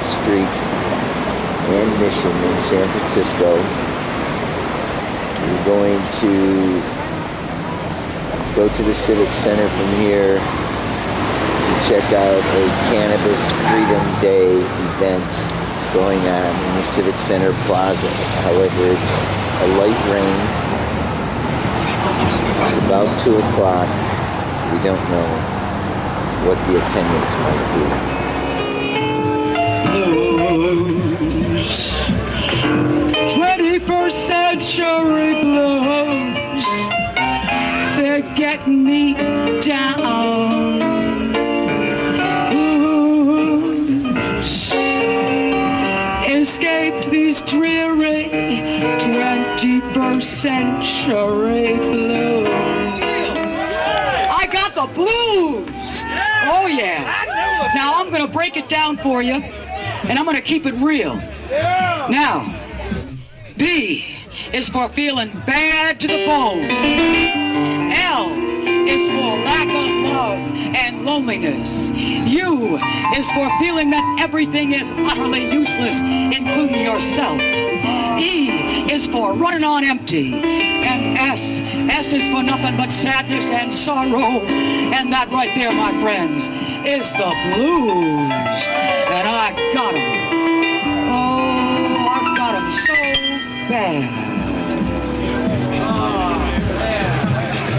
11th Street and Mission in San Francisco. We're going to go to the Civic Center from here to check out a Cannabis Freedom Day event that's going on in the Civic Center Plaza. However, it's a light rain. It's about 2 o'clock. We don't know what the attendance might Blues, 21st century blues, they're getting me down. Blues, escaped these dreary 21st century blues. I got the blues! Oh yeah. Now I'm gonna break it down for you, and I'm gonna keep it real. Now, B is for feeling bad to the bone. L is for lack of love and loneliness. U is for feeling that everything is utterly useless, including yourself. E is for running on empty. And S is for nothing but sadness and sorrow. And that right there, my friends, is the blues. And I got them. Oh, I got them so bad.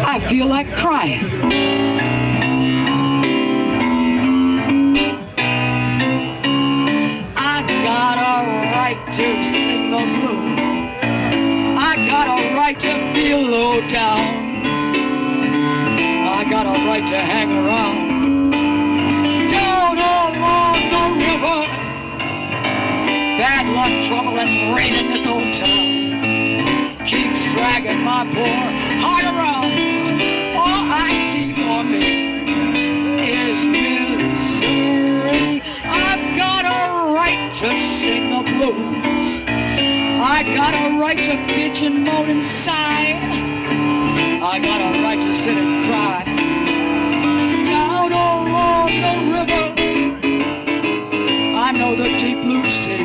I feel like crying. I got a right to sing the blues. I got a right to feel low down. I got a right to hang around down along the river. Bad luck, trouble, and rain in this old town keeps dragging my poor heart around. All I see for me is misery. I've got a right to sing the blues. I got a right to bitch and moan and sigh. I got a right to sit and cry down along the river. I know the deep blue sea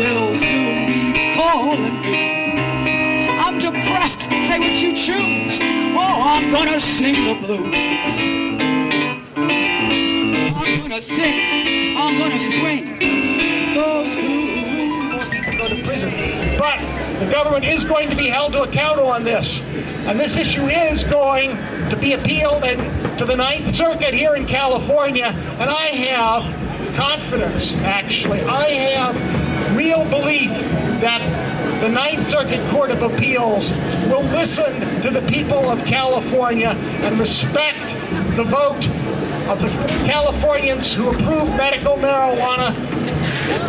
will soon be calling me. I'm depressed, say what you choose. Oh, I'm gonna sing the blues. I'm gonna sing, I'm gonna swing those blues. Go to prison. But the government is going to be held to account on this. And this issue is going to be appealed to the Ninth Circuit here in California. And I have confidence, actually. I have real belief that the Ninth Circuit Court of Appeals will listen to the people of California and respect the vote of the Californians who approved medical marijuana.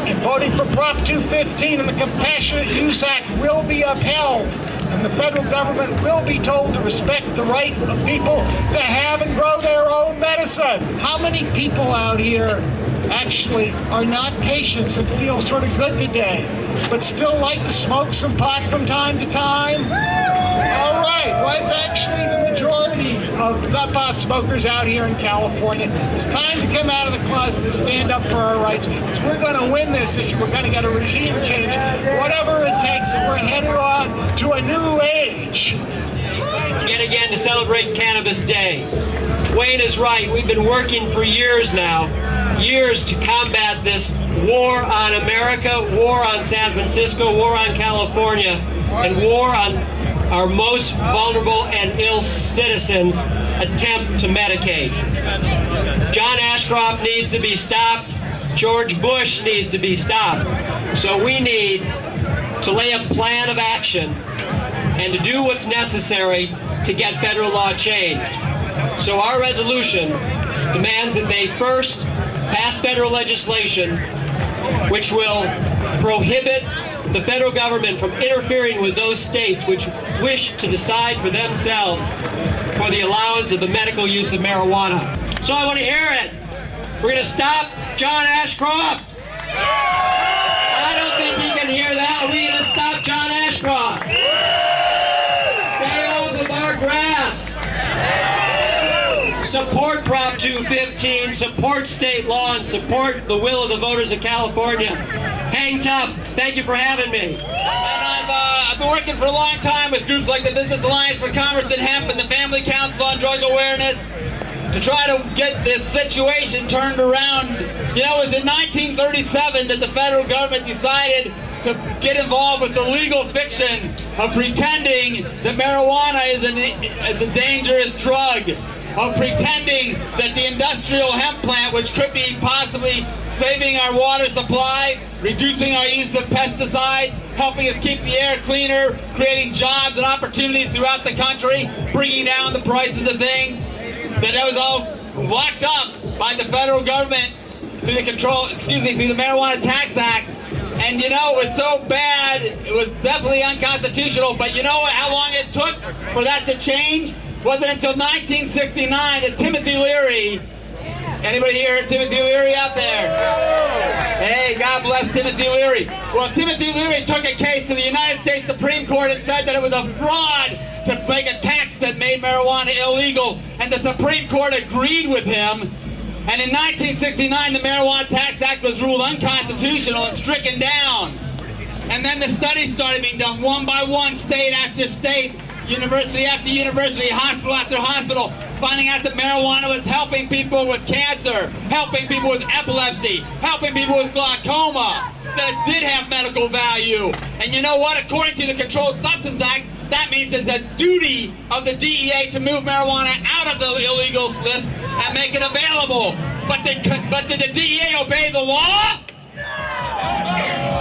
And voting for Prop 215 and the Compassionate Use Act will be upheld. And the federal government will be told to respect the right of people to have and grow their own medicine. How many people out here actually are not patients and feel sort of good today, but still like to smoke some pot from time to time? All right, well, it's actually the majority of the pot smokers out here in California. It's time to come out of the closet and stand up for our rights, because we're going to win this issue. We're going to get a regime change, whatever it takes, and we're headed on to a new age. Yet again to celebrate Cannabis Day. Wayne is right. We've been working for years now, years to combat this war on America, war on San Francisco, war on California, and war on our most vulnerable and ill citizens' attempt to medicate. John Ashcroft needs to be stopped. George Bush needs to be stopped. So we need to lay a plan of action and to do what's necessary to get federal law changed. So our resolution demands that they first pass federal legislation which will prohibit the federal government from interfering with those states which wish to decide for themselves for the allowance of the medical use of marijuana. So I want to hear it. We're going to stop John Ashcroft. I don't think he can hear that. Are we going to stop John Ashcroft? Stay off of our grass. Support Prop 215, support state law, and support the will of the voters of California. Hang tough. Thank you for having me. And I've been working for a long time with groups like the Business Alliance for Commerce and Hemp and the Family Council on Drug Awareness to try to get this situation turned around. You know, it was in 1937 that the federal government decided to get involved with the legal fiction of pretending that marijuana is a dangerous drug, of pretending that the industrial hemp plant, which could be possibly saving our water supply, reducing our use of pesticides, helping us keep the air cleaner, creating jobs and opportunities throughout the country, bringing down the prices of things, that was all locked up by the federal government through the Marijuana Tax Act. And you know, it was so bad, it was definitely unconstitutional, but you know how long it took for that to change? It wasn't until 1969 that Timothy Leary, anybody here, Timothy Leary out there? Hey, God bless Timothy Leary. Well, Timothy Leary took a case to the United States Supreme Court and said that it was a fraud to make a tax that made marijuana illegal, and the Supreme Court agreed with him. And in 1969, the Marijuana Tax Act was ruled unconstitutional and stricken down. And then the studies started being done one by one, state after state, university after university, hospital after hospital, finding out that marijuana was helping people with cancer, helping people with epilepsy, helping people with glaucoma, that it did have medical value. And you know what? According to the Controlled Substance Act, that means it's a duty of the DEA to move marijuana out of the illegal list and make it available. But did the DEA obey the law?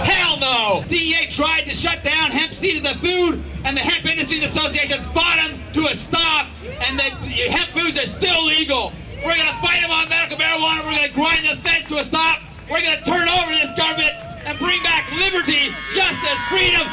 Hell no! DEA tried to shut down hemp seed as a food, and the Hemp Industries Association fought them to a stop, and the hemp foods are still legal. We're going to fight them on medical marijuana. We're going to grind this fence to a stop. We're going to turn over this government and bring back liberty, justice, freedom,